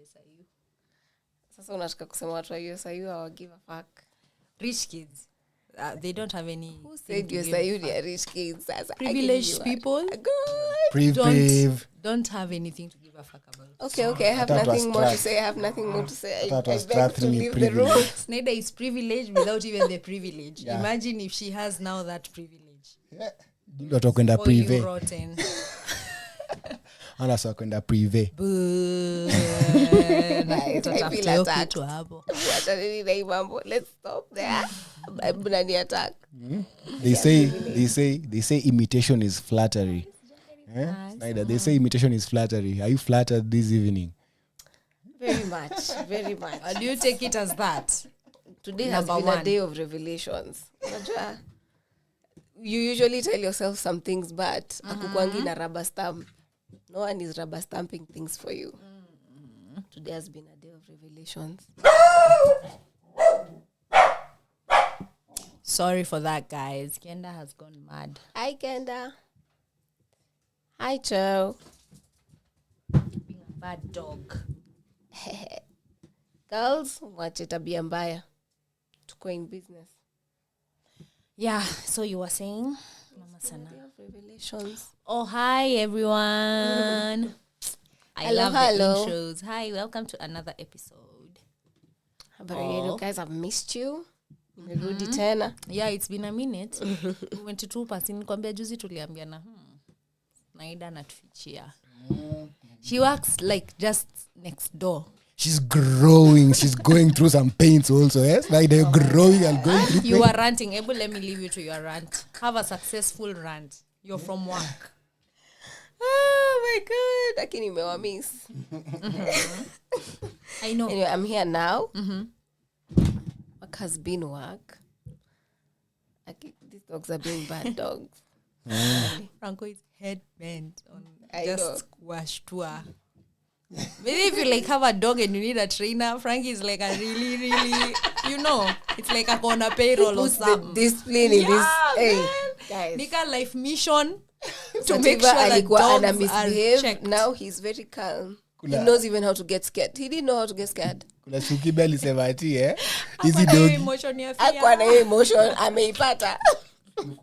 USIU. Sasa unataka kusema watu wa USIU hawa give a fuck. Rich kids. They don't have any. Who said USIU are rich kids? Privileged people. Don't have anything to give a fuck about. Okay. I have nothing more to say. I beg to leave the room. Snyder is privileged without even the privilege. Yeah. Imagine if she has now that privilege. Ndio atakwenda privé. Rotten. Anasa kwenda privé. Tutatafuta hapo. Wacha nini na hii mambo. Let's stop there. Bunani attack. They say imitation is flattery. Snyder, they say imitation is flattery. Are you flattered this evening? Very much. Do you take it as that? Today has been a day of revelations. You usually tell yourself some things, but akukwangi na rubber stamp. No one is rubber stamping things for you. Today has been a day of revelations. Sorry for that, guys. Kenda has gone mad. Hi, Kenda. Hi, Joe. Being a bad dog. Girls, wache tabia mbaya. Tuko in business. Yeah, so you were saying? Mama Sana. Revelations. Oh, hi, everyone. I love the intros. Hi, welcome to another episode. You guys, I've missed you. Nimerudi tena. Yeah, it's been a minute. We went to 2%. Nikwambia juzi tuliambiana. Naida natufichia. She works like just next door. She's growing. She's going through some pains also. Yes, like they're growing and going through. You are ranting. Able, let me leave you to your rant. Have a successful rant. You're from work. Oh my God! Lakini nimewa miss. I know. Anyway, I'm here now. Work has been work. These dogs are being bad dogs. Franco is head bent on just squash tour. Maybe if you like have a dog and you need a trainer, Frankie is like a really, it's like a corner payroll or something. Discipline in this. Hey, guys. Nika life mission to Sativa make sure that dogs are checked. Now he's very calm. He knows even how to get scared. He didn't know how to get scared. Kuna Sukibe alisema ati hizi dog. Akwa na emotion ameipata.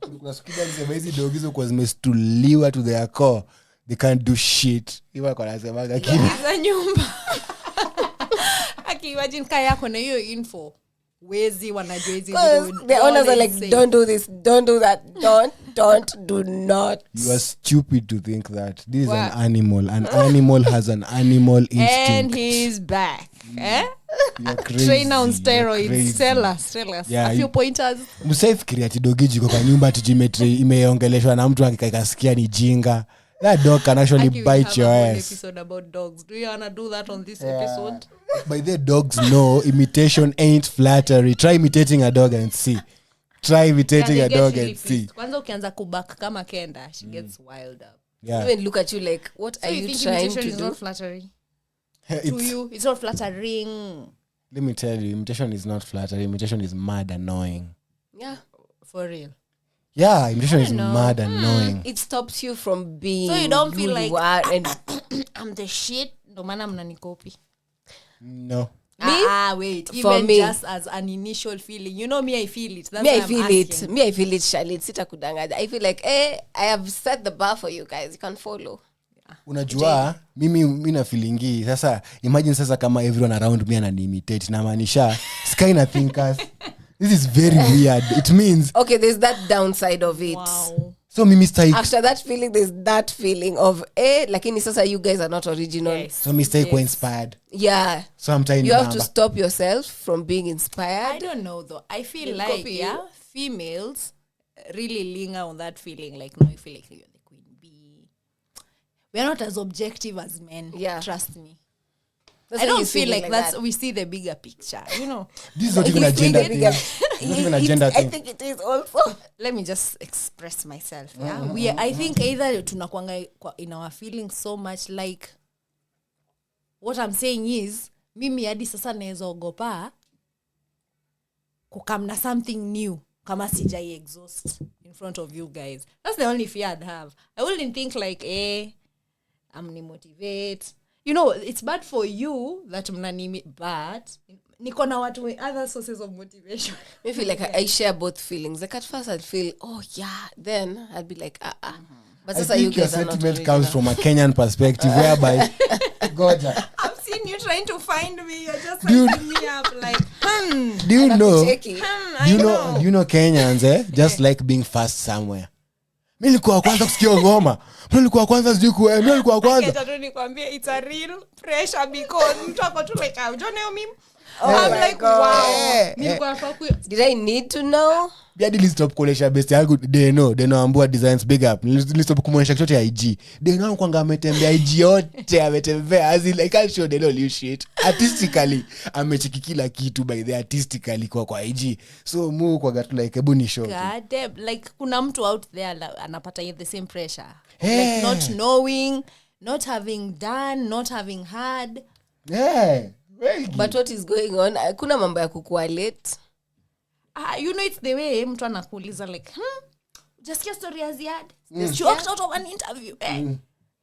Kuna Sukibe alisema hizi dog hizo kwa zimestuliwa to their core. They can't do shit. Iwa kwa nasemaga kimi. Za nyumba. Imagine kaya kuna hiyo info. Wezi wanajua hizi. The owners are like, don't do this, don't do that, do not. You are stupid to think that. This is an animal. An animal has an animal instinct. And he's back. Trainer on steroids. Tell us. Yeah, a few pointers. Msaifikiria ati dogiji kwa nyumba tujimetri imeongeleshwa na mtu akikasikia ni jinga. That dog can actually bite your ass. Episode about dogs. Do you want to do that on this episode? By the dogs know imitation ain't flattery. Try imitating a dog and see. Kwanza ukianza kubak kama Kenda, she gets wild up. Yeah. Even look at you like, what are you trying to do? Is not flattery. To you, it's not flattering. Let me tell you, imitation is not flattery. Imitation is mad annoying. Yeah. For real. Yeah, imitation is mad annoying. It stops you from being. So you don't feel like and I'm the shit. No man, I'm nani-copy. No. Wait. For even me, just as an initial feeling, you know me, I feel it. That's me, I feel it, Charlotte. Sita kudanga. I feel like, I have set the bar for you guys. You can follow. Unajua mimi na feelingi sasa. Imagine sasa kama everyone around me anani-imitate na maanisha sky na thinkers. This is very weird. It means okay, there's that downside of it. Wow. So Mimi style after that feeling, there's that feeling of lakini sasa you guys are not original. Yes. So mistake was inspired. Yeah. So I'm trying. You have to stop yourself from being inspired. I don't know though. I feel They'll like females really linger on that feeling. Like no, you feel like you're the queen bee. We're not as objective as men. Yeah. Trust me. That's I don't feel like that's that. we see the bigger picture, you know. This is not even a gender thing. It's not even a gender thing. I think it is also. Let me just express myself. Yeah, I think either tunakwanga in our feelings so much like what I'm saying is mimi hadi sasa naweza ogopa kukamna something new kama sijai exhaust in front of you guys. That's the only fear I'd have. I wouldn't think like I'm ni motivate. you know, it's bad for you that mnanimi, but niko na watu with other sources of motivation. I feel like I share both feelings. Like at first I'd feel, oh yeah, then I'd be like, But I think your sentiment comes from a Kenyan perspective, whereby, God, I've seen you trying to find me. You're just setting me up like, do you know? Do you know Kenyans, just like being fast somewhere. Mimi nilikuwa kwanza kusikia ngoma. Mimi nilikuwa kwanza sijui mimi nilikuwa kwanza. Acha tu nikwambie, it's a real pressure because mtu ako tu like, don't know me. I'm like, wow. Nilikuwa did I need to know? Biadi stop kuonesha best yangu they know ambua designs big up. Stop kumuonesha kitu ya IG. They know kwanga ametembea IG yote, ametembea as in like I show they know shit. Artistically amecheki kila kitu by the artistically kwa IG. So mu kwa got like hebu ni show. God damn, like kuna mtu out there anapata the same pressure. Like not knowing, not having done, not having had. Yeah. But what is going on? Kuna mambo ya kukua late. You know, it's the way mtu anakuuliza like, just your story as yet. She walked out of an interview.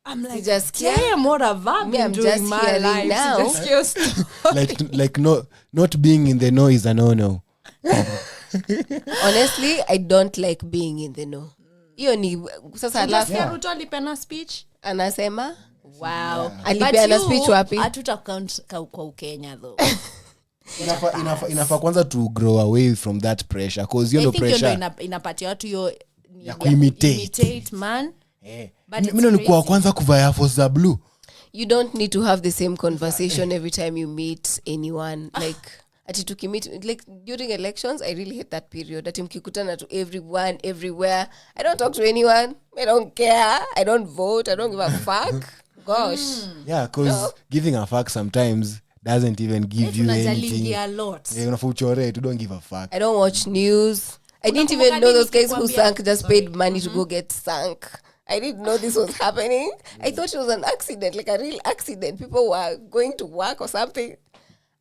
I'm like, just damn, what have I been doing my life now? like not being in the know is a no. Honestly, I don't like being in the know. Hiyo ni sasa alafu Ruto alipena speech anasema wow. Alipena speech wapi? Hatuta count kwa Kenya though. Inafa kwanza to grow away from that pressure cause you know pressure inapatia watu hiyo ya imitate man. Mimi nilikuwa kwanza kuvaa Air Force za blue. You don't need to have the same conversation every time you meet anyone. Like ati tukimit like during elections, I really hate that period. Ati mkikutana to everyone everywhere. I don't talk to anyone. I don't care. I don't vote. I don't give a fuck. Gosh. Yeah, cause giving a fuck sometimes doesn't even give you anything. A lot. You don't give a fuck. I don't watch news. I didn't even know those guys who sank just paid money to go get sunk. I didn't know this was happening. I thought it was an accident, like a real accident. People were going to work or something.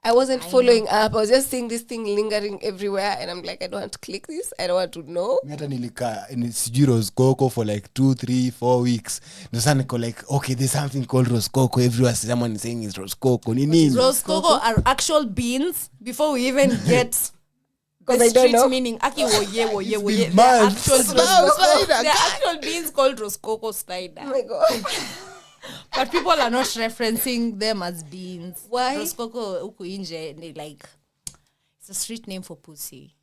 I wasn't following up. I was just seeing this thing lingering everywhere. And I'm like, I don't want to click this. I don't want to know. Meta nilika sijui Rose Coco for like 2, 3, 4 weeks. No sana niko like, okay, there's something called Rose Coco. Everywhere someone is saying it's Rose Coco. Nini? Rose Coco are actual beans before we even get because I don't know. Meaning, aki woye. The actual beans called Rose Coco slider. Oh my God. But people are not referencing them as beans. Why? Rose Coco huku nje, they like, it's a street name for pussy.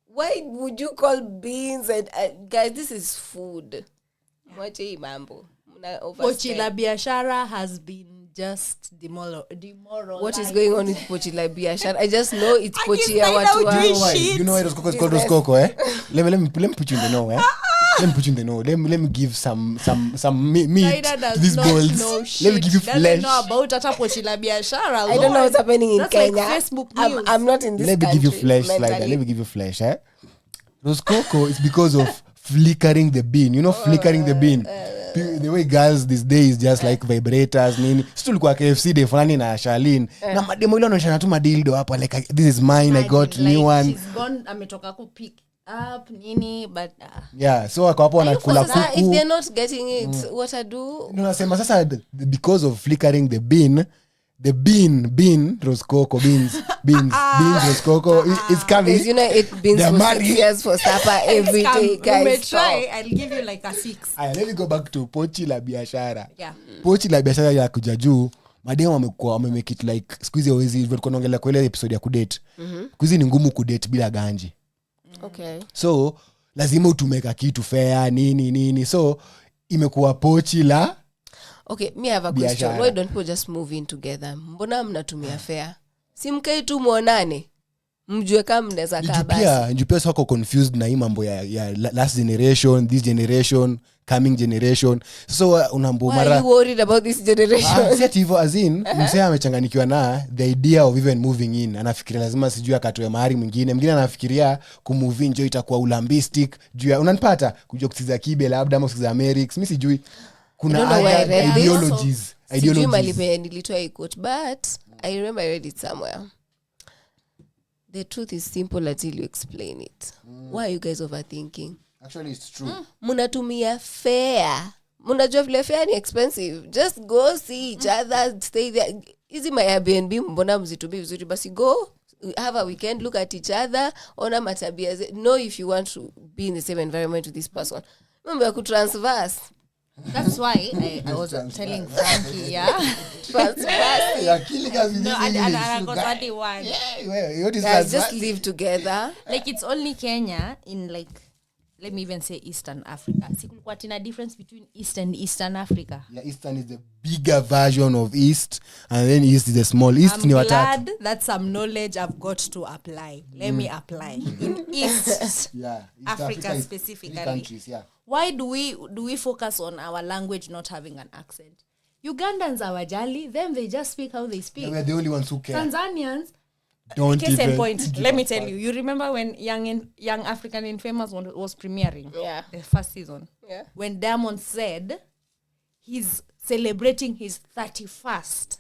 Why would you call beans and guys, this is food. Mwache hii mambo. Pochi la biashara has been just demoralized. What is going on with Pochi la biashara? I just know it's Pochi ya watu wa. You know why Rose Coco is called Rose Coco, eh? Let me put you in the know, eh? Let me put you in the know. Let me give some meat to these balls. Let me give you flesh. Doesn't know about hata Pochi la biashara. I don't know what's happening in That's Kenya. Like Facebook news. I'm not in this country. Let me give you flesh like that. Let me give you flesh, eh? Rose Coco is because of flickering the bean. You know, flickering the bean. The way girls these days just like vibrators nini. Still kwa KFC day fulani na Charlene. Na mademo ile anaonyesha tu madildo hapa like this is mine, I got like, new one. She's gone ametoka ku pick up nini but yeah, so wako hapo wanakula kuku. If they're not getting it, what I do? No, nasema sasa because of flickering the bean, the bean Rose Coco beans Rose Coco is coming. Because you know it beans for 6 years for supper every day, guys. Try, I'll give you like a 6. Let me go back to Pochi la biashara. Yeah. Pochi la biashara ya kuja juu. Mademu wamemake it like squeeze hawezi hivyo tunaongelea kwa ile episode ya kudate. Squeeze ni ngumu kudate bila ganji. Okay. So lazima utumeka kitu fair nini. So imekuwa Pochi la. Okay, me have a question. Why don't we just move in together? Mbona mnatumia fair? Si mkae tu muonane. Mjue kama mnaweza kaa basi. Njupia wako confused na hii mambo ya last generation, this generation, coming generation. So unambo mara. Why are you worried about this generation? Si hivyo as in, msee amechanganyikiwa na the idea of even moving in. Anafikiria lazima sijui akatoe mahari mwingine. Mwingine anafikiria kumove in jo itakuwa ulambistic. Juu unanipata kujua kusikiza kibe labda ama kusikiza Amerix. Mimi sijui kuna ideologies. Sijui malipe nilitoa hii quote, but I remember I read it somewhere. The truth is simple until you explain it. Why are you guys overthinking? Actually, it's true. Munatumia fair Mnajua vile fare ni expensive. Just go see each other, stay there. Easy my Airbnb mbona mzitumie vizuri basi go have a weekend, look at each other, ona matabia. Know if you want to be in the same environment with this person. Mambo ya kutransverse. That's why I was telling Frankie, yeah. Transverse. You're killing us with No, this and English, I you got guy. 31. Yeah, what is Guys, that? just live together. Like it's only Kenya in like, let me even say Eastern Africa. See, what in a difference between East and Eastern Africa? Yeah, Eastern is the bigger version of East, and then East is the small. East I'm ni watatu. glad that's some knowledge I've got to apply. Let me apply. In East Yeah, East Africa is specifically. 3 countries, yeah. Why do we focus on our language not having an accent? Ugandans are wajali, them they just speak how they speak. Yeah, we're the only ones who care. Tanzanians, Don't case in even point, give let me a tell fuck. you remember when Young African Infamous was premiering? Yeah. The first season. Yeah. When Diamond said he's celebrating his 31st.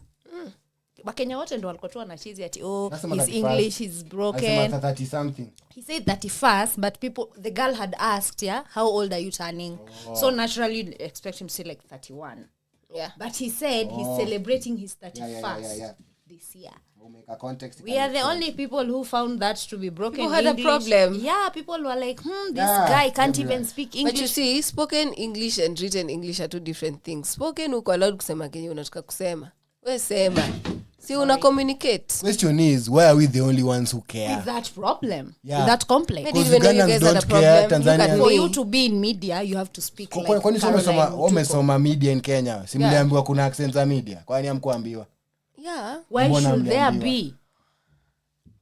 Wakenya wote ndo walikuwa tu wanachizi ati Nasema his 31st. English is broken. Nasema 30 something. He said 31st, but the girl had asked, yeah, how old are you turning? So naturally you'd expect him to say like 31. Yeah. But he said he's celebrating his 31st Yeah. this year. We'll make a context. We are the only people who found that to be broken People had a English. problem. Yeah, people were like, this Yeah, guy can't yeah. even speak English. But you see, spoken English and written English are two different things. Spoken uko allowed kusema kenye unataka kusema. We sema. Si una communicate. Question is, why are we the only ones who care? With that problem, Yeah. with that complex. I Because didn't even know you Ugandans guys had a don't care, problem. Look at Tanzanians- For me. you to be in media, you have to speak like Kwani Caroline Mutuku. umesoma media in Kenya? Si mliambiwa kuna accent za media? Kwani hamkuambiwa? Yeah. Why Mbona should there mliambiwa? be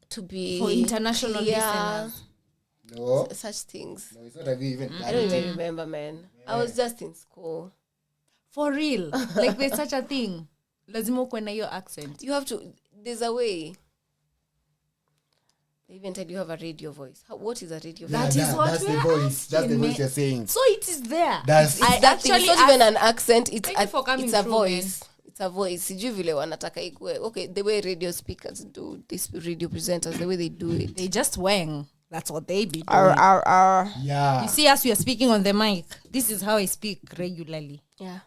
To be for international listeners? No. Such things. No, it's not have you even I don't even remember, man. I was just in school. For real? Like there's such a thing. Lazima ukuwe na hiyo accent. You have to, there's a way. They even tell you have a radio voice. What is a radio voice? That is what that's we the are voice. That's the asking, voice man. you're saying. So it is there. That's- I It's that thing. It's actually not even an accent. It's Thank you for coming it's a through, voice. It's a voice. Sijui vile wanataka ikue. Okay, the way radio speakers do, these radio presenters, the way they do it. they just wang. That's what they be doing. Yeah. You see us, we are speaking on the mic. This is how I speak regularly. Yeah.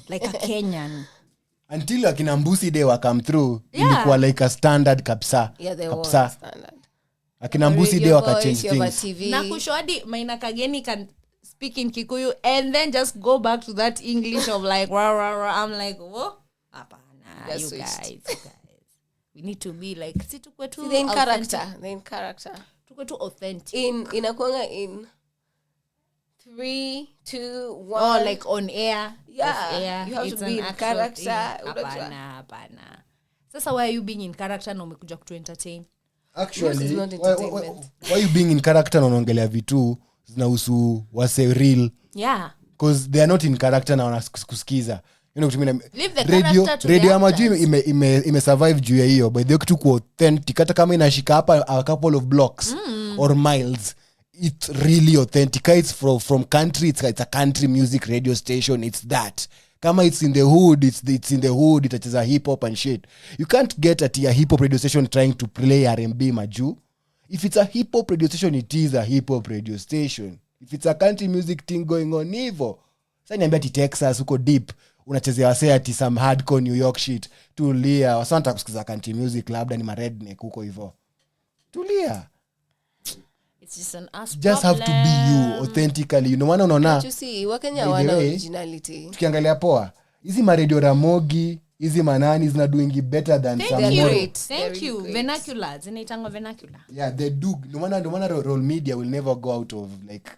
Like a Kenyan. Until akina Mbusi Day wa come through, Yeah. ilikuwa like a standard kabisa. Yeah, they were Kabisa. standard. Akina Mbusi Day waka change you have a things. TV. Na kushwadi Maina Kageni can speak in Kikuyu and then just go back to that English of like rah, rah, rah. I'm like, whoa, apana, They're you switched. guys. We need to be like, si tukwe tu See, they're in authentic. character. They're in character. Tukwe tu authentic. Inakuanga in 3, 2, 1. Oh, like on air. Yeah, off air. you have It's to be an in actual character. thing. Unajua. Hapana. Sasa why are you being in character na umekuja kutu entertain? Actually, This is not why entertainment. you being in character na unaongelea vitu zinahusu wase real? Yeah. Because they are not in character na wanakusikiza. You know, kutumia Leave the radio character to radio the ama juu actors. ime survive juu ya hiyo, but they kitu ku authentic hata kama inashika hapa a couple of blocks or miles. It's really authentic. It's from country. It's a country music radio station. It's that. Kama it's in the hood, it's in the hood. Itacheza hip hop and shit. You can't get at a hip hop radio station trying to play R&B maju. If it's a hip hop radio station, it is a hip hop radio station. If it's a country music thing going on hivyo. Sasa niambia ati Texas uko deep unachezea wasee ati some hardcore New York shit. Tulia. Wasanta kusikiza country music labda ni ma redneck huko hivyo. Tulia. It's just an ass Just have to be you authentically. You know maana unaona But you see, Wakenya By the wana way, originality. tukiangalia poa hizi maradio Ramogi hizi manani zina doing it better than Thank some They're more. great. Thank They're you. great. Vernacular. Zinaitangwa vernacular. Yeah, they do. No maana role media will never go out of like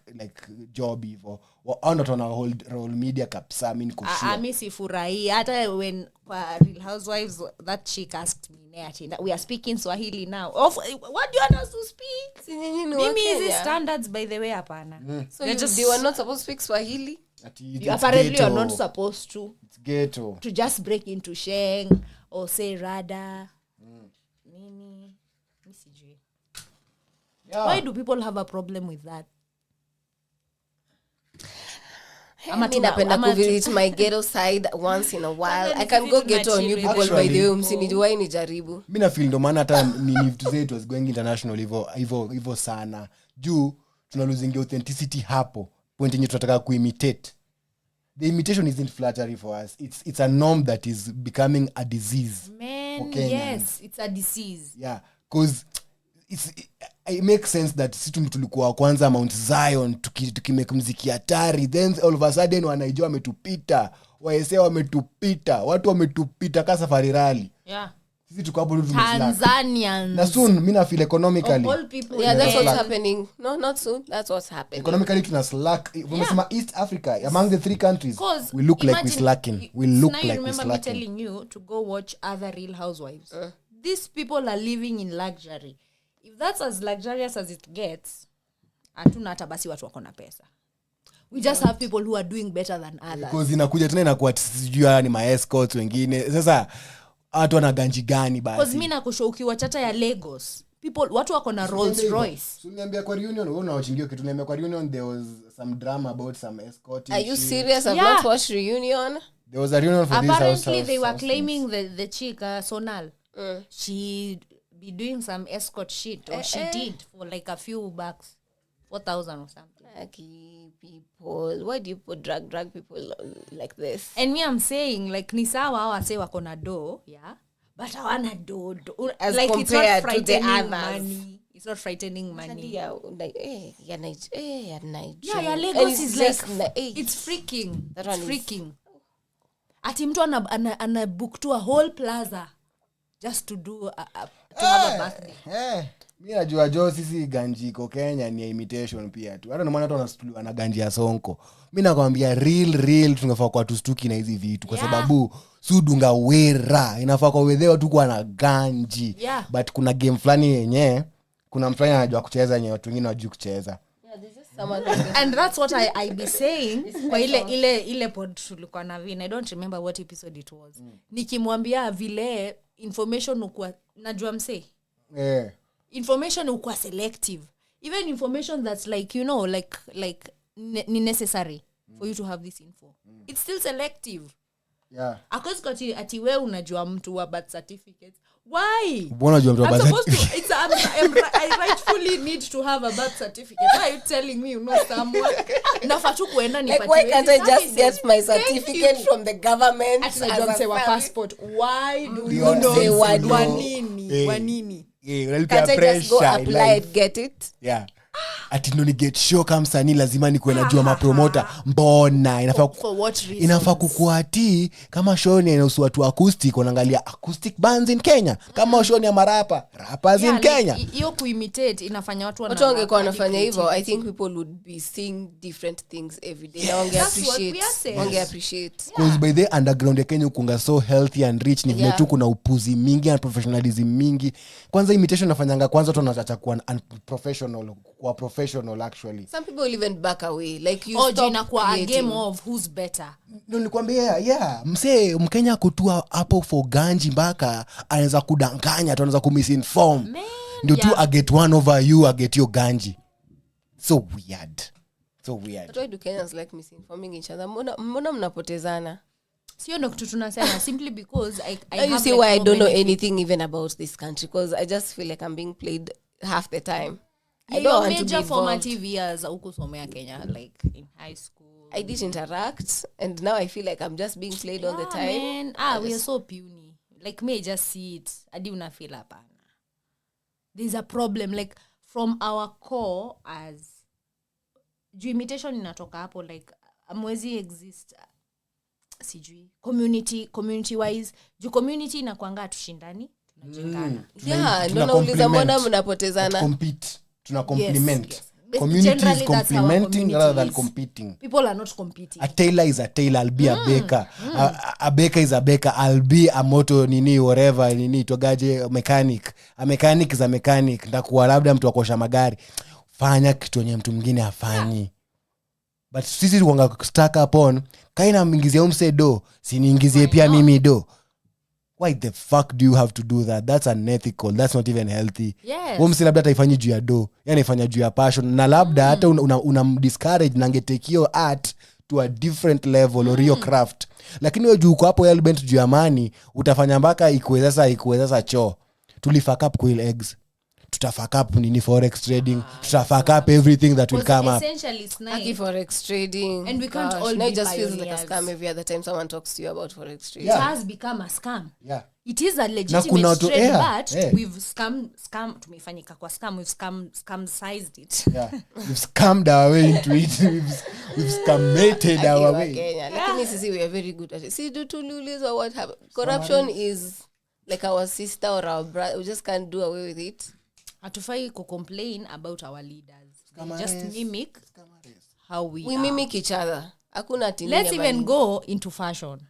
job hivyo. Au not on a whole role media kabisa. I mean kushua. Mi sifurahi. Hata when kwa Real Housewives, that chick asked me, we are speaking Swahili now. What do you want us to speak? Si nyinyi ni Mimi hizi Wakenya. standards, by the way, hapana. So They're they were not supposed to speak Swahili? You apparently are not supposed to ghetto. just break into Sheng or say rada. Nini. Mi sijui. Yeah. Why do people have a problem with that? Mi napenda kuvisit my ghetto side once in a while. I can go ghetto on you people by the way. Msinijuwai ni jaribu. Mimi na feel ndo maana hata ni to say it was going international hivyo sana. Juu tuna losing authenticity hapo. Point yenye tunataka kuimitate. the imitation isn't flattery for us. It's a norm that is becoming a disease. Man, yes, it's a disease. Yeah, because it makes sense that sisi tulikuwa kwanza Mount Zion tukimake muziki hatari, then all of a sudden wanaijua wametupita, waese wametupita, watu wametupita ka safari rally. Yeah. Sisi tuko hapo tu Tanzanians. Na soon mimi na feel economically. All people. Yeah, that's what's happening. No, not soon. That's what's happening. Economically tuna slack. Wamesema East Africa among the 3 countries. We look like we slacking. We look like we slacking. Remember me telling you to go watch other Real Housewives. These people are living in luxury. If that's as luxurious as it gets, hatuna hata basi watu wako na pesa. We just have people who are doing better than others. Because inakuja tena inakuwa sijui ni ma escorts wengine. Sasa watu wana ganji gani basi? Because mimi nakusho ukiwa chata ya Lagos, watu wako na Rolls Royce. So niambia kwa reunion, wewe unawachingio kitu. Niambia kwa reunion there was some drama about some escorting. Are you serious? I've not watched reunion. There was a reunion for this house. Apparently they were claiming the chick Sonal. She be doing some escort shit, or she did for like a few bucks, 4,000 or something. Lucky people, why do you put drag people like this? And me, I'm saying like ni sawa hawa say wako na do, yeah, but hawana do as like compared to the others. Money. It's not frightening money. Yeah, Lagos is like it's freaking. It's freaking. Ati mtu ana book to a whole plaza just to do to have a birthday. Mimi najua sisi ganjiko Kenya ni imitation pia tu. Hata ndio maana watu wanastuliwa na ganji ya sonko. Mimi nakwambia real tungefaa kwa tustuki na hizi vitu kwa sababu sudunga wera inafaa kwa wedhewa tu kwa na ganji. But kuna game fulani yenyewe kuna mtu anajua kucheza yenyewe watu wengine hawajui kucheza. And that's what I be saying kwa ile pod tulikuwa na Vin. I don't remember what episode it was. Nikimwambia vile information ukua najua msee. Information ukua selective. Even information that's like, you know, like ni necessary for you to have this info. It's still selective. Yeah. Akose ati wewe unajua mtu wa birth certificate. Why? Mbona unajua mtu wa birth certificate? I rightfully need to have a birth certificate. Why are you telling me you know someone? Nafatu kuenda nipatiwe. Like, why can't I just get my certificate from the government as a passport? Why do you say wanini? Can't I just go apply and get it? Yeah. Ati ndo ni get show kama msanii lazima ni kuena jua mapromota. Mbona inafaa kukuati kama show ni inahusu watu acoustic, unaangalia acoustic bands in Kenya. Kama show ni ya rappers in Kenya. Hiyo kuimitate inafanya watu wangekuwa wanafanya hivyo. I think people would be seeing different things every day. Wange appreciate. Because by the underground ya Kenya kunga so healthy and rich, ni vile tu kuna upuzi mingi and professionalism mingi. Kwanza imitation nafanyanga kwanza watu wanataka kuwa unprofessional kwa professional actually. Some people will even back away like you stop inakuwa a game of who's better. Ndio nilikwambia msee Mkenya kutua hapo for ganji mpaka anaweza kudanganya, anaweza kumisinform. Ndio tu I get one over you, I get your ganji. So weird. But why do Kenyans like misinforming each other? Mbona mnapotezana? Sio ndo kitu tunasema simply because I you see why I don't know anything even about this country, because I just feel like I'm being played half the time. I don't want to be involved. Formative years ukusomea Kenya like in high school. I did interact and now I feel like I'm just being played all the time. Man. We are so puny. Like me just see it. Adi una feel hapana. There's a problem like from our core as imitation inatoka hapo like amwezi exist sijui community wise community inakuanga tushindani tunajengana. Ndio nauliza mbona mnapotezana? Tuna compliment. Yes. Community is complementing rather than competing. People are not competing. A tailor is a tailor, I'll be a baker. A baker is a baker, I'll be a moto whatever togaje mechanic. A mechanic is a mechanic. Ndakuwa labda mtu akosha magari. Fanya kitu yenye mtu mwingine hafanyi. But sisi tuwanga stuck upon kaina mwingizia umse do, siniingizie pia mimi do. Why the fuck do you have to do that? That's unethical. That's not even healthy. Yes. Umse labda ataifanyi juu ya do, yani ifanya juu ya passion, na labda hata discourage na ngetekio art to a different level or your craft. Lakini wewe juu uko hapo element juu ya money, utafanya mpaka ikuwe sasa choo. Tulifuck up quail eggs. tutafuck up nini forex trading, tutafuck up everything that will come up. Essentially it's nice. Forex trading, And we can't all now be it just feels like a pioneers. scam every other time someone talks to you about forex trading. It has become a scam. Yeah. It is a kuna legitimate watu- trade, yeah, but yeah. we've tumefanyika kwa scam, we've scam-sized it. Yeah, we've scammed our way into it. We've scammated our way. Kenya. Lakini sisi we are very good at it. See, do tuliulizwa what happened. Corruption is like our sister or our brother. We just can't do away with it. Hatufai complain about our leaders. They just mimic how we are. Mimic each other. Hakuna tini. Let's even go into fashion.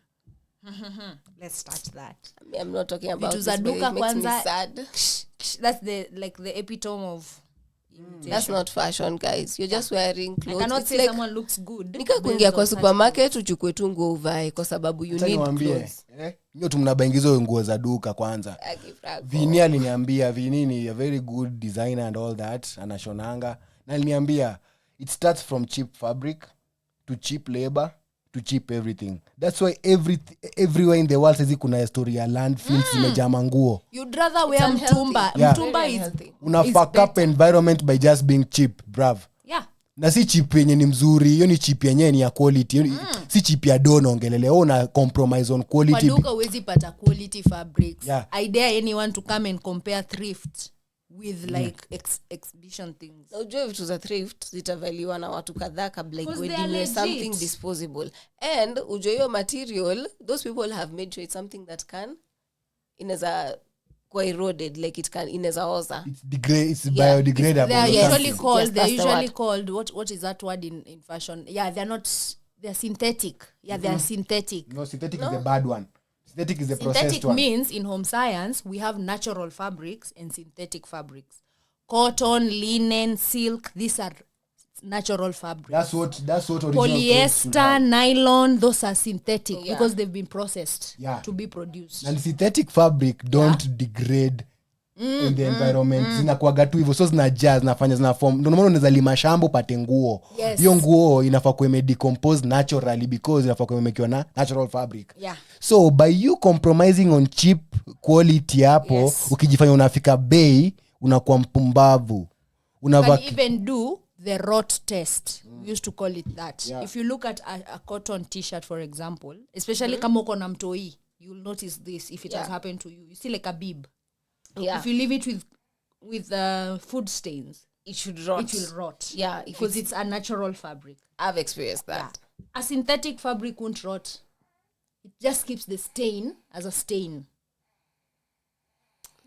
Let's start that. I'm not talking about Vitu this, za but duka it makes me kwanza. sad. That's the epitome of imitation. That's not fashion, guys. You're just wearing I clothes. cannot It's say like someone looks good. nika kuingia kwa supermarket uchukue tu nguo uvae kwa sababu you need clothes. Ndio tumnabaingizo nguo za duka kwanza. Vini aliniambia Vini a very good designer and all that, anashonanga. Na aliniambia it starts from cheap fabric to cheap labor to cheap everything. That's why everywhere in the world says kuna story ya landfills imejaa manguo. You'd rather wear mtumba. Yeah. Mtumba is Una fuck up environment by just being cheap, bruv. Yeah. Na si cheap yenye ni mzuri, hiyo ni cheap yenye ni ya quality. Si cheap ya dono ongelele. Una compromise on quality. Kwa duka huwezi pata quality fabrics. Yeah. I dare anyone to come and compare thrift with like exhibition things. Unajua vitu za thrift zitavaliwa na watu kadhaa kabla Because they iwe are something legit. disposable. And unajua hiyo material, those people have made sure it's something that inaweza kwa eroded, like inaweza oza. It's biodegradable. They're usually called what is that word in fashion? Yeah, they're synthetic. Yeah, they're synthetic. No, synthetic is the bad one. Synthetic is the processed Synthetic one. means in home science we have natural fabrics and synthetic fabrics. Cotton, linen, silk, these are natural fabrics. That's what original clothes should Polyester, have. nylon, those are synthetic because they've been processed to be produced. And synthetic fabric don't degrade in the environment. Zinakuaga tu hivyo, so zinajaa, zinafanya, zinaform. Ndio maana unaweza lima shamba upate nguo. Hiyo nguo inafaa kuwa decompose naturally because inafaa kuwa imekiwa na natural fabric. Yeah. So by you compromising on cheap quality hapo, ukijifanya unafika bei, unakuwa mpumbavu. You can even do the rot test. We used to call it that. Yeah. If you look at a cotton t-shirt, for example, especially kama uko na mtoi, you'll notice this if it has happened to you. You see like a bib. Yeah. If you leave it with food stains, it should rot. It will rot. Yeah, because it's a natural fabric. I've experienced that. Yeah. A synthetic fabric won't rot. It just keeps the stain as a stain.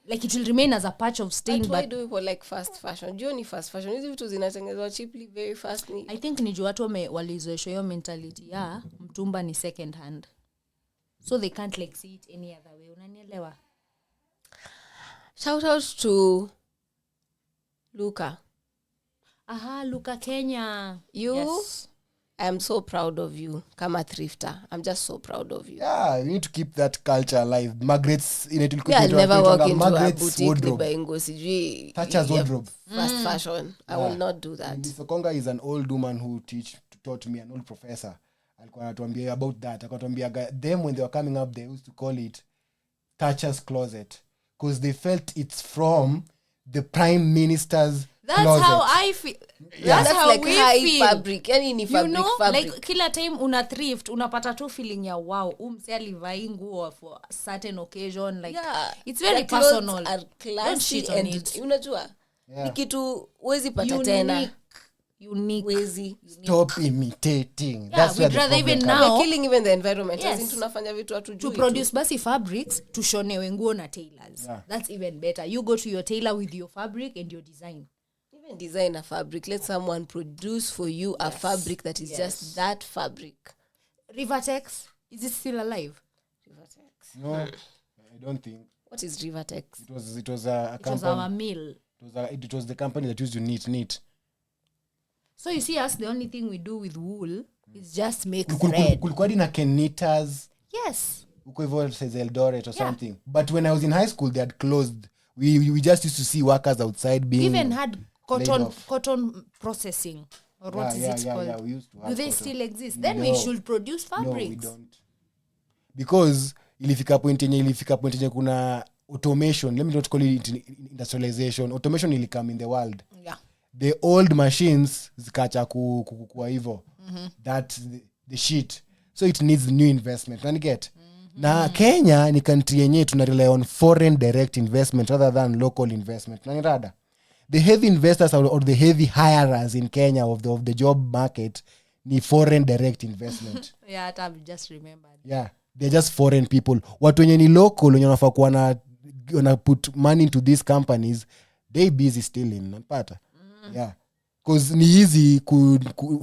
Like it will remain as a patch of stain. But why do people like fast fashion? Do you only fast fashion? Hizi vitu zinatengenezwa cheaply very fast. I think ni juu watu walizoeshwa hiyo mentality ya mtumba ni second hand. So they can't like see it any other way. Unanielewa? Shout out to Luka. Luka Kenya. Yes. I'm so proud of you. Kama thrifter. I'm just so proud of you. Yeah, you need to keep that culture alive. Margaret's in it. I'll never walk into a boutique wardrobe. Thatcher's wardrobe. Fast fashion. I will not do that. Sokonga is an old woman who taught me, an old professor. Alikuwa anatuambia about that. Akatuambia them when they were coming up, they used to call it Thatcher's closet because they felt it's from the prime minister's That's closet. how I feel. Yeah, that's how like we high feel. fabric. Yani ni fabric, you know, fabric. like kila time una thrift, unapata tu feeling ya wow, mse alivai nguo for a certain occasion. Like it's very personal. Are classy. Don't shit on it. Unajua? Ni kitu uwezi pata tena. Unique. Wezi. Stop imitating. Yeah, That's where we'd the rather problem even comes. now We're killing even the environment. Yes. As in tunafanya vitu hatujui. To produce basi fabrics, tushonewe nguo na tailors. Yeah. That's even better. You go to your tailor with your fabric and your design. Even design a fabric. Let someone produce for you a fabric that is just that fabric. Rivertex, is it still alive? Rivertex. No, I don't think. What is Rivertex? It was a It was company. our mill. It was the company that used to knit. So you see us, the only thing we do with wool is just make Kulikuwa thread. hadi na Kenitas. Yes. Uko hivyo says Eldoret or something. But when I was in high school, they had closed. We just used to see workers outside being. We even had cotton off. cotton processing. Or what is it called? Yeah, we used to have Do they cotton. still exist? Then we should produce fabrics. No, we don't. Because ilifika point yenye kuna automation, let me not call it industrialization, automation will come in the world. Yeah. The old machines zikacha kukua hivyo. That's the shit. So it needs new investment. Can you get? Na Kenya ni country yenye tuna rely on foreign direct investment rather than local investment. Nani rada? The heavy investors or the heavy hirers in Kenya of the job market ni foreign direct investment. Yeah, I've just remembered. Yeah, they're just foreign people. Watu wenye ni local wenye wanafaa kuwa na put money into these companies, they busy stealing. Napata? Yeah. Because ni easy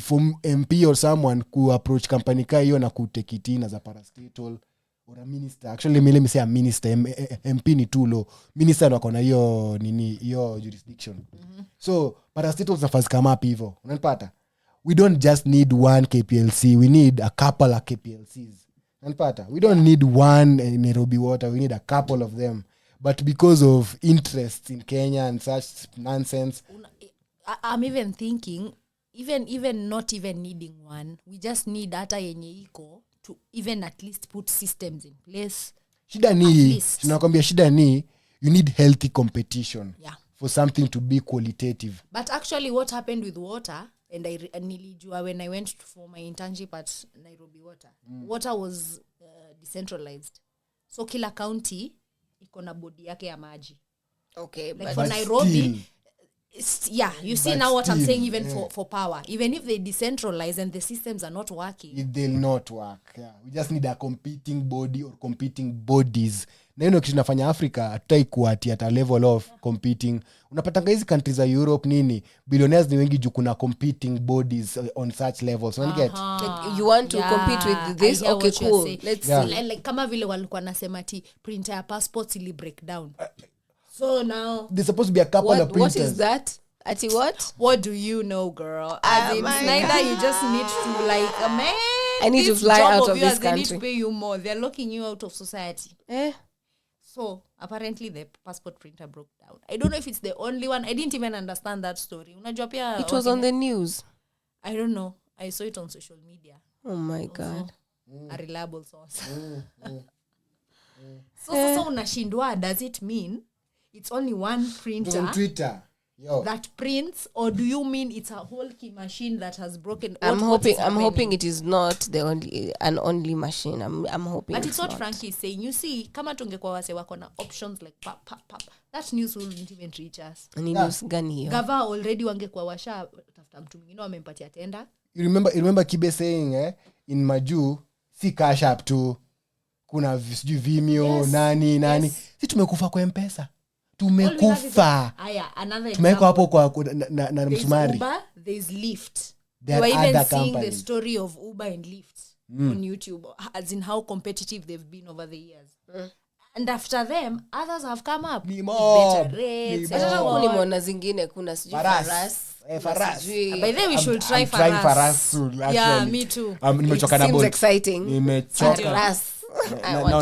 from MP or someone ku approach company ka hiyo na kutake it in as a parastatal or a minister. Actually, let me say a minister. MP ni too low. Minister wako na hiyo nini hiyo jurisdiction. So parastatals nafaa kama hapo hivyo. Unanipata? We don't just need one KPLC. We need a couple of KPLCs. Unanipata? We don't need one Nairobi Water. We need a couple of them. But because of interest in Kenya and such nonsense, I'm even thinking, even not even needing one, we just need data yenye iko to even at least put systems in place. Shida ni, tunakwambia shida ni, you need healthy competition for something to be qualitative. But actually what happened with water, and nilijua when I went for my internship at Nairobi Water, water was decentralized. So kila county iko na bodi yake ya maji. Okay, like for Nairobi, you see now what I'm saying, even for power, even if they decentralize and the systems are not working, they'll not work. Yeah, we just need a competing body or competing bodies. Na hiyo kitu tunafanya Africa hataikuwa at a level of competing. Unapatanga hizi countries za Europe nini, billionaires ni wengi juu kuna competing bodies on such levels. When get like you want to compete with this, okay, cool, let's see. Like kama vile walikuwa nasema ti printer ya passports ili break down. So now there's supposed to be a couple of printers. What is that? Ati what? What do you know, girl? As in Snyder, you just need to like a man. I need to fly out of this country. They need to pay you more. They're locking you out of society. So apparently the passport printer broke down. I don't know if it's the only one. I didn't even understand that story. Unajua pia it was on the news. I don't know. I saw it on social media. Oh my God. A reliable source. So unashindwa, does it mean it's only one printer on Twitter that prints, or do you mean it's a whole key machine that has broken? I'm hoping it is not the only machine. I'm hoping. But it's what Frankie is saying. You see, kama tungekuwa wase wako na options like pap, that news wouldn't even reach us. Ni news gani hiyo? Gava already wangekuwa washa tafuta mtu mwingine wamempatia tenda. You remember Kibe saying in Maju si cash up tu, kuna Vimeo, nani. Si tumekufa kwa M-Pesa. Tumekufa. Tumeko hapo kwa na msumari. Uber, there's Lyft. You are even seeing the story of Uber and Lyft on YouTube, as in how competitive they've been over the years. And after them, others have come up with better rates. Nimeona zingine kuna sijui Faras. By then we should try Faras. Trying Faras soon, yeah, me too. Nimechoka na seems exciting. Nimechoka.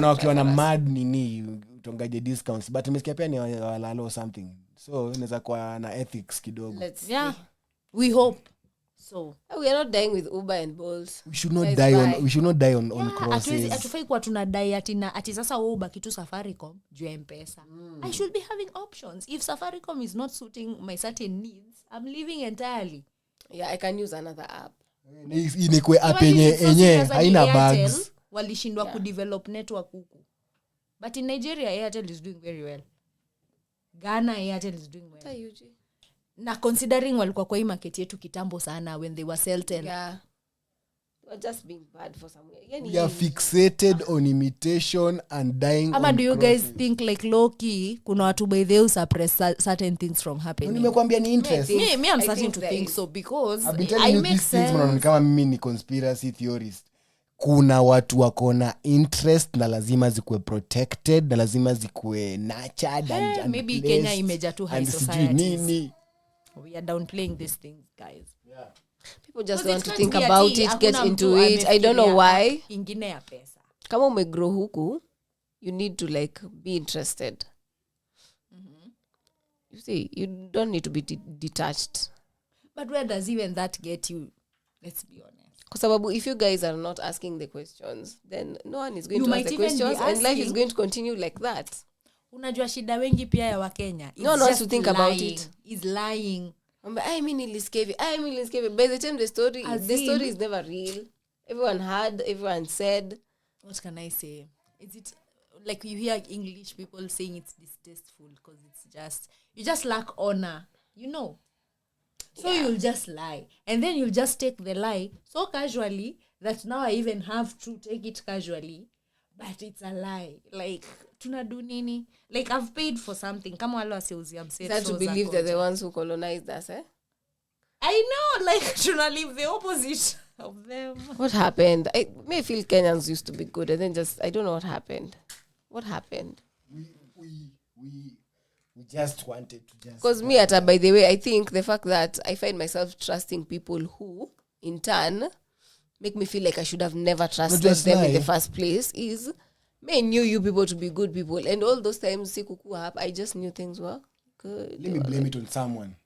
Na ukiwa na mad nini tongaje discounts, but nimesikia pia ni walalo something, so inaweza kuwa na ethics kidogo. We hope so. We are not dying with Uber and Bolt. We should not die on crosses. Atufai kwa tunadai ati sasa wewe ubaki tu Safaricom juu M-Pesa. I should be having options. If Safaricom is not suiting my certain needs, I'm leaving entirely. Yeah, I can use another app. Ni kwa app yenye haina bugs. Walishindwa kudevelop network huku. But in Nigeria, Airtel is doing very well. Ghana, Airtel is doing well. Na considering walikuwa kwa hii market yetu kitambo sana when they were Celtel. Yeah. They were just being bad for some way. We are fixated on imitation and dying Ama on do you crosses. guys think like low-key, kuna watu by the suppress certain things from happening? Nimekwambia ni interest. Me I'm starting to think so because I've been telling you these things when kama mimi ni conspiracy theorist. Kuna watu wako na interest na lazima zikuwe protected na lazima zikuwe nurtured and maybe Kenya imeja too high society. We are downplaying these things, guys. Yeah. People just want to think about it, get into it. I don't know why. Ingine ya pesa. Kama umegrow huku, you need to like be interested. You see, you don't need to be detached. But where does even that get you? Let's be honest. Kwa sababu if you guys are not asking the questions, then no one is going to ask the questions and life is going to continue like that. unajua shida wengi pia ya Wakenya. No one wants to think about it. Is lying. I mean iliskevi. By the time the story is never real. Everyone heard, everyone said. What can I say? Is it like you hear English people saying it's distasteful because it's just, you just lack honor, you know? So you'll just lie. And then you'll just take the lie so casually that now I even have to take it casually. But it's a lie. Like, tunadu nini? Like, I've paid for something. Kama wale wasiuzia mseto. That to believe they're the ones who colonized us, eh? I know, like, tuna live the opposite of them. What happened? I may feel Kenyans used to be good, and then just, I don't know what happened. What happened? We just wanted to just... Because me, by the way, I think the fact that I find myself trusting people who, in turn, make me feel like I should have never trusted them in the first place is, I knew you people to be good people. And all those times, I just knew things were good. Let me blame it on someone.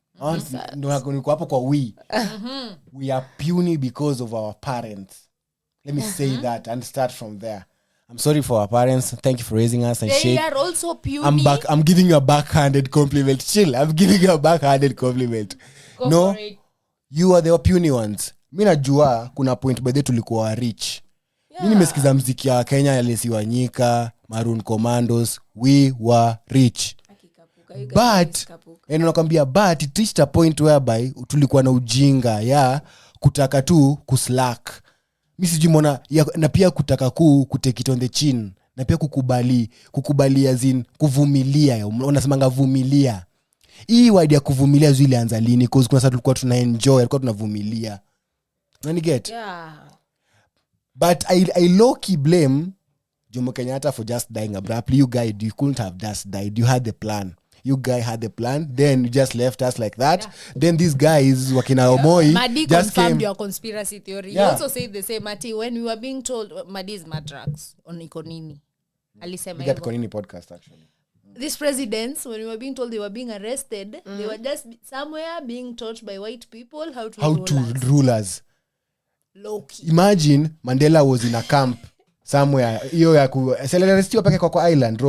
We are puny because of our parents. Let me say that and start from there. I'm sorry for our parents. Thank you for raising us and They are also puny. I'm giving you a backhanded compliment. Chill. I'm giving you a backhanded compliment. Go for it. You are the puny ones. Mi najua kuna point by the tulikuwa rich. Mi nimesikiza mziki ya Kenya ya Lesi Wanyika, Maroon Commandos. We were rich. But it reached a point whereby tulikuwa na ujinga ya kutaka tu kuslack. Mi sijui mbona na pia kutaka kutake it on the chin, na pia kukubali as in kuvumilia. Unasemanga vumilia. Hii word ya kuvumilia zile anza lini? Because kuna saa tulikuwa tuna enjoy, tulikuwa tunavumilia. Unani get? Yeah. But I low-key blame Jomo Kenyatta for just dying abruptly. You couldn't have just died. You had the plan. You guy had the plan. Then you just left us like that. Yeah. Then these guys, Wakina Omoi, Madi just confirmed came. your conspiracy theory. Yeah. You also said the same, Mati, when we were being told Madi is Madrax on Ikonini. We got Ikonini podcast, actually. These presidents, when we were being told they were being arrested, they were just somewhere being taught by white people how to rule us. Low-key. Imagine Mandela was in a camp somewhere. Hiyo ya kuselelestiwa peke kwa island,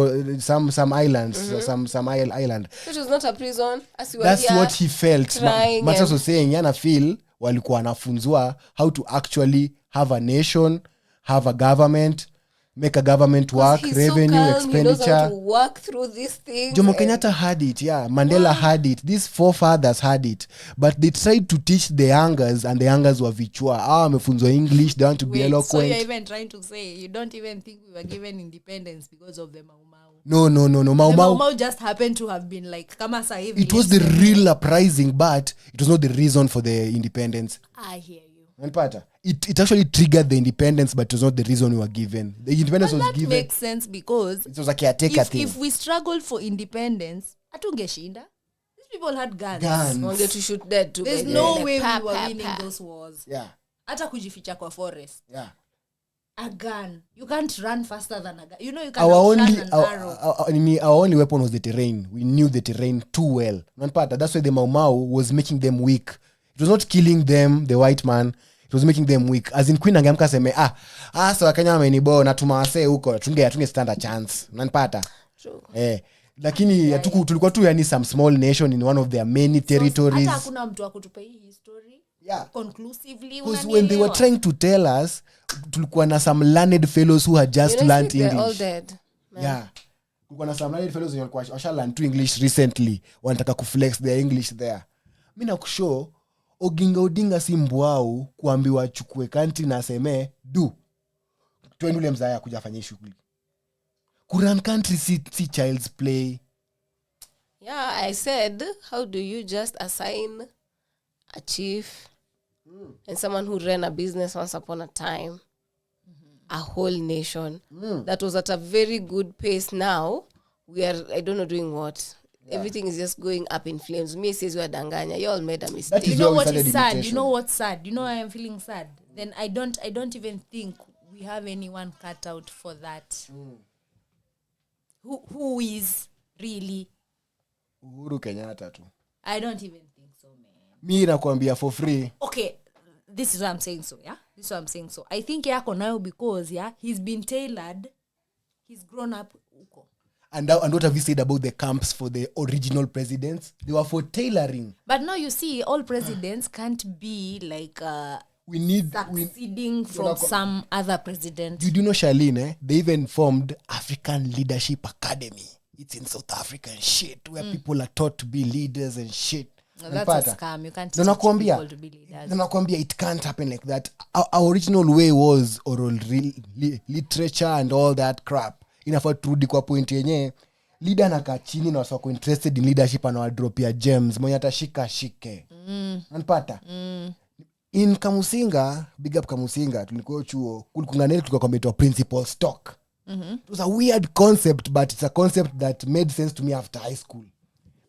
some islands, some island. It was not a prison. That's what he felt. Matters was saying, yana feel walikuwa wanafunzwa how to actually have a nation, have a government, make a government work, revenue, so expenditure. He knows how to work through these things. Jomo Kenyatta had it, yeah. Mandela had it. These forefathers had it. But they tried to teach the youngers, and the youngers were vichua. Wamefunzwa English, they want to be eloquent. So you're even trying to say, you don't even think we were given independence because of the Mau Mau? No. Mau Mau just happened to have been like, kama sa hivi. It was the real uprising, but it was not the reason for the independence. I hear you. It actually triggered the independence, but it was not the reason we were given. The independence was given. That makes sense because it was a caretaker thing. If we struggled for independence, atungeshinda. These people had guns. Wanted to shoot dead too. There's no way we were winning those wars. Yeah. Hata kujificha kwa forest. Yeah. A gun. You can't run faster than a gun. You know you can't run an arrow. Our only weapon was the terrain. We knew the terrain too well. That's why the Mau Mau was making them weak. It was not killing them, the white man. It was making them weak. As in Queen angeamka seme, so Wakenya wamenibo na tumawase huko, tunge stand a chance. Unanipata? True. Lakini tulikuwa tu yani some small nation in one of their many territories. Hata hakuna mtu akutupe hii history. Yeah. Conclusively. Because when they were trying to tell us, tulikuwa na some learned fellows who had just learned English. They're all dead. Man. Yeah. Tulikuwa na some learned fellows who had learned to English recently. Wanataka kuflex their English there. Mimi nakushow Oginga Odinga si mbwao kuambiwa chukue kanti na aseme tueni ule mzaya kuja afanye shughuli. Kuran country si child's play. Yeah, I said, how do you just assign a chief and someone who ran a business once upon a time, a whole nation that was at a very good pace? Now we are, I don't know, doing what? Yeah. Everything is just going up in flames. Me says we are danganya. You all made a mistake. You know what is sad? You know what's sad? You know I am feeling sad. Then I don't even think we have anyone cut out for that. Who is really Uhuru Kenyatta tu? I don't even think so, man. Mi nakwambia for free. Okay, this is what I'm saying so, yeah? This is what I'm saying so. I think yako nayo because, yeah, he's been tailored. He's grown up uko. And what have you said about the camps for the original presidents? They were for tailoring. But now you see, all presidents can't be like succeeding from some other president. You do know, Charlene, they even formed African Leadership Academy. It's in South Africa and shit, where people are taught to be leaders and shit. No, that's a scam. You can't teach people to be leaders. It can't happen like that. Our original way was oral literature and all that crap. Inafaa turudi kwa point yenye leader anakaa chini na wako interested in leadership anawadropia gems mwenye atashika shike. Unapata? In Kamusinga, big up Kamusinga, tulikuwa chuo, kulikuwa nene tulikuwa kwa principal stock. It was a weird concept, but it's a concept that made sense to me after high school.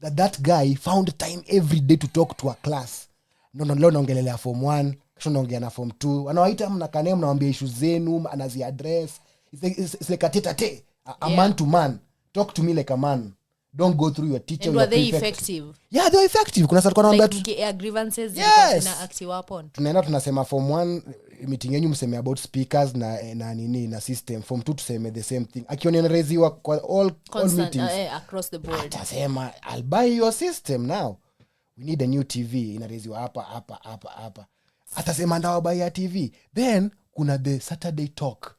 That guy found time every day to talk to a class. Leo naongelelea form 1, kesho naongea na form 2. Anawaita mnakane mnawaambia issue zenu, anazi address. It's like a tete a man to man. Talk to me like a man. Don't go through your teacher. And were they effective? Yeah, they were effective. Kuna sasa tunaambia like grievances yes. active upon. Tunaenda tunasema form 1 meeting yenu mseme about speakers na nini na system. Form 2 tuseme the same thing. Akionereziwa kwa all meetings across the board. Atasema I'll buy your system now. We need a new TV. Inareziwa hapa. Atasema ndawa buy ya TV. Then kuna the Saturday talk.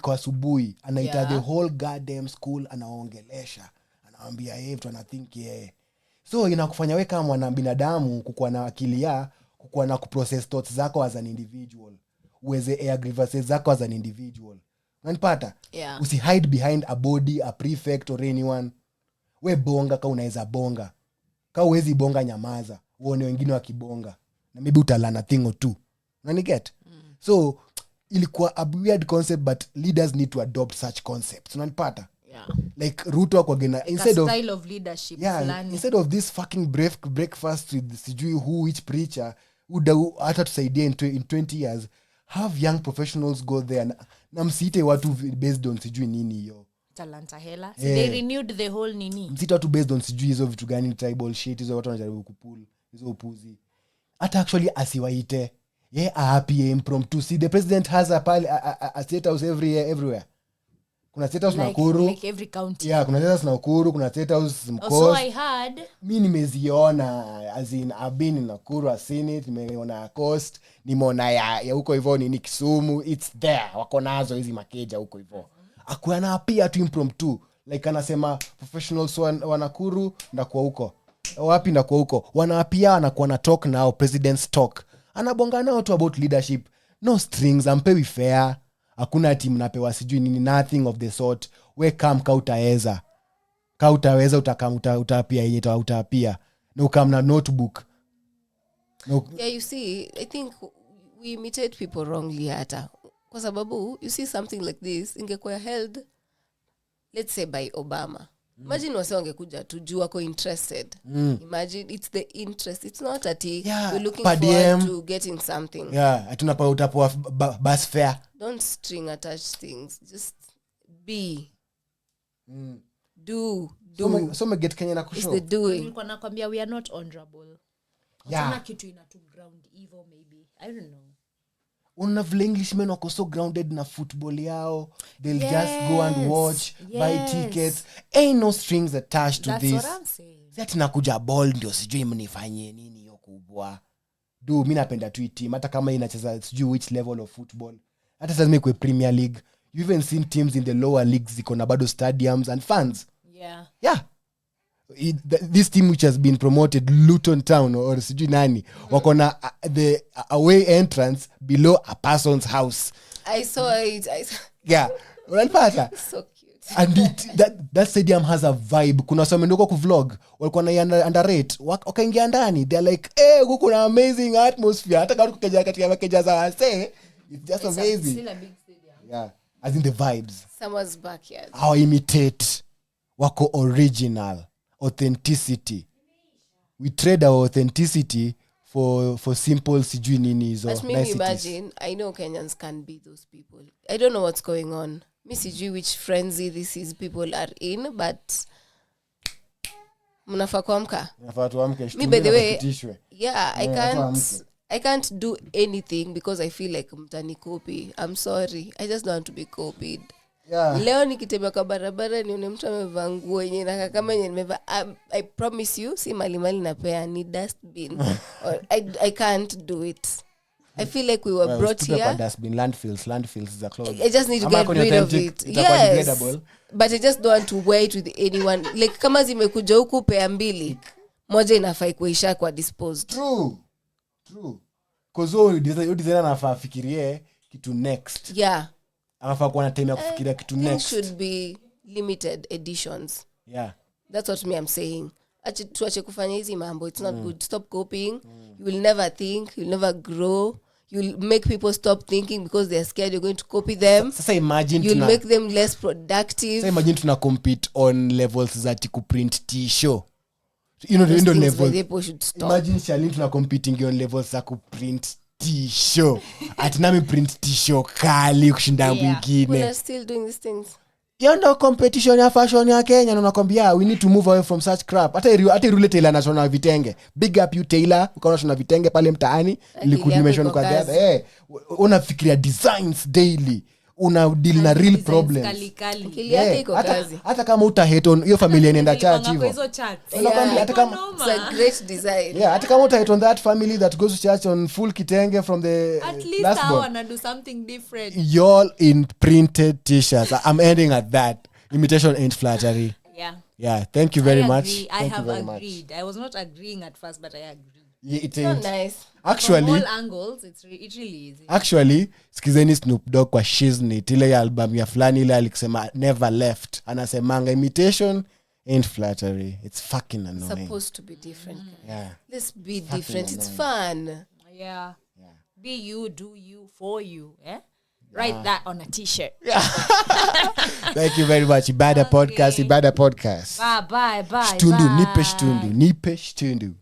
Kwa asubuhi anaita the whole goddamn school anaongelesha. Anawaambia mtu anathink so inakufanya wewe kama mwana binadamu kukuwa na akili kukuwa na kuprocess thoughts zako as an individual, uweze grievances zako as an individual. Unanipata? Usi hide behind a body, a prefect or anyone. We bonga kama unaweza bonga. Kama uwezi bonga nyamaza, uone wengine wakibonga na maybe utalana thing or two. Unaniget? So ilikuwa a weird concept, but leaders need to adopt such concepts. Unanipata? Like Ruto kwa gena instead of style of leadership instead of this fucking breakfast with sijui which preacher hata tusaidia in 20 years, have young professionals go there na msiite watu based on sijui nini hiyo talanta hela. So they renewed the whole nini, msiite watu based on sijui hizo vitu gani, tribal shit hizo, watu wanajaribu kupull hizo upuzi. Hata actually asiwaite happy impromptu. See, the president has a state house everywhere. Kuna state house Nakuru, like every county. Kuna state house Nakuru, kuna state house Mkosi. So I heard mimi nimeziona, as in I've been in Nakuru, I've seen it, nimeona Coast, nimeona ya huko hivyo ni Kisumu, it's there, wako nazo hizi makeja huko hivyo. Akuana pia tu impromptu, like anasema professionals wa Nakuru ndakuwa huko. Wapi ndakuwa huko? Wanapia anakuwa na talk now, president's talk. Anabonga nao tu about leadership. No strings, ampewi fair. Hakuna team napewa sijui nini, nothing of the sort. We come kautaweza utapia yenye utapia na ukam na notebook no. You see, I think we imitate people wrongly hata kwa sababu you see something like this ingekuwa held, let's say by Obama. Imagine wase wangekuja tujua ko interested. Imagine it's the interest, it's not that we're looking forward to getting something. Tunapa utapoa bus fare. Don't string attach things, just be do so me get Kenya na kushow. It's the doing. Nilikuwa nakwambia we are not honorable. Kuna kitu ina to ground evil maybe, I don't know. Una vile Englishmen wako so grounded na football yao, they'll just go and watch, buy tickets, ain't no strings attached to this. That's what I'm saying. Sasa nakuja ball ndio sijui mnifanyie nini hiyo kubwa. Mimi napenda tu team hata kama inacheza sijui which level of football. Hata sasa mimi kwa Premier League, you even seen teams in the lower leagues ziko na bado stadiums and fans. This team which has been promoted, Luton Town or sijui nani, wako na the away entrance below a person's house. I saw it. Unanipata? So cute. And that stadium has a vibe. Kuna watu wamendoko ku vlog, walikuwa na underrate, wakaingia ndani, they're like huko kuna amazing atmosphere. Hata kama kukeja katika makeja za wase, it's just amazing. It's still a big stadium. As in the vibes. Someone's backyard. How imitate wako original. Authenticity. We trade our authenticity for simple sijui nini hizo. But maybe imagine, I know Kenyans can be those people. I don't know what's going on. Me sijui which frenzy this is people are in, but mnafaa kuamka. Me by the way, I can't do anything because I feel like mtani copy. I'm sorry. I just don't want to be copied. Yeah. Leo nikitembea kwa barabara nione mtu amevaa nguo yenye inakaa kama yenye nimevaa, I promise you si mali napea ni dustbin. Or I can't do it. I feel like we were brought here. Dustbin, landfills is a clothes. I just need to get rid of it. Yes. But I just don't want to wear it with anyone. Like kama zimekuja huku pea mbili, moja inafai kuisha kwa disposed. True. Cause you designer anafaa fikirie kitu next. Yeah. Anafaa kuwa na time ya kufikiria kitu next. Should be limited editions. Yeah. That's what I'm saying. Tuache kufanya hizi mambo. It's not good. Stop copying. You will never think. You'll never grow. You'll make people stop thinking because they're scared you're going to copy them. Sasa imagine you'll make them less productive. Sasa imagine tuna compete on levels za kuprint t-shirt. You know the level. People should stop. Imagine Charlene tuna competing on levels za kuprint t-shirt. Atinami print t-shirt kali kushinda mwingine. We're still doing these things. Yondo competition ya fashion ya Kenya na nakwambia we need to move away from such crap. Hata irule Taylor na shona vitenge. Big up you Taylor, ukaona shona vitenge pale mtaani, liquidation kwa that. Unafikiria designs daily. Una deal na real problems. Akili yake iko kazi. Hata kama uta hate on hiyo familia inaenda church hivyo. Hata kama it's a great design. Yeah, hata kama uta hate on that family that goes to church on full kitenge from the at least I want to do something different. Y'all in printed t-shirts. I'm ending at that. Imitation ain't flattery. Yeah, thank you very much. I have agreed. I was not agreeing at first, but I agree. Yeah, it ain't. So nice. Actually, from all angles, it really is. Actually, skizeni Snoop Dogg kwa Shiznit, ile album ya fulani ile alikisema Never Left. Anasemanga imitation ain't flattery. It's fucking annoying. It's supposed to be different. Yeah. Let's be fucking different. Annoying. It's fun. Yeah. Be you, do you, for you. Write that on a t-shirt. Thank you very much. Ibada podcast. Bye. Shtundu. Nipe shtundu.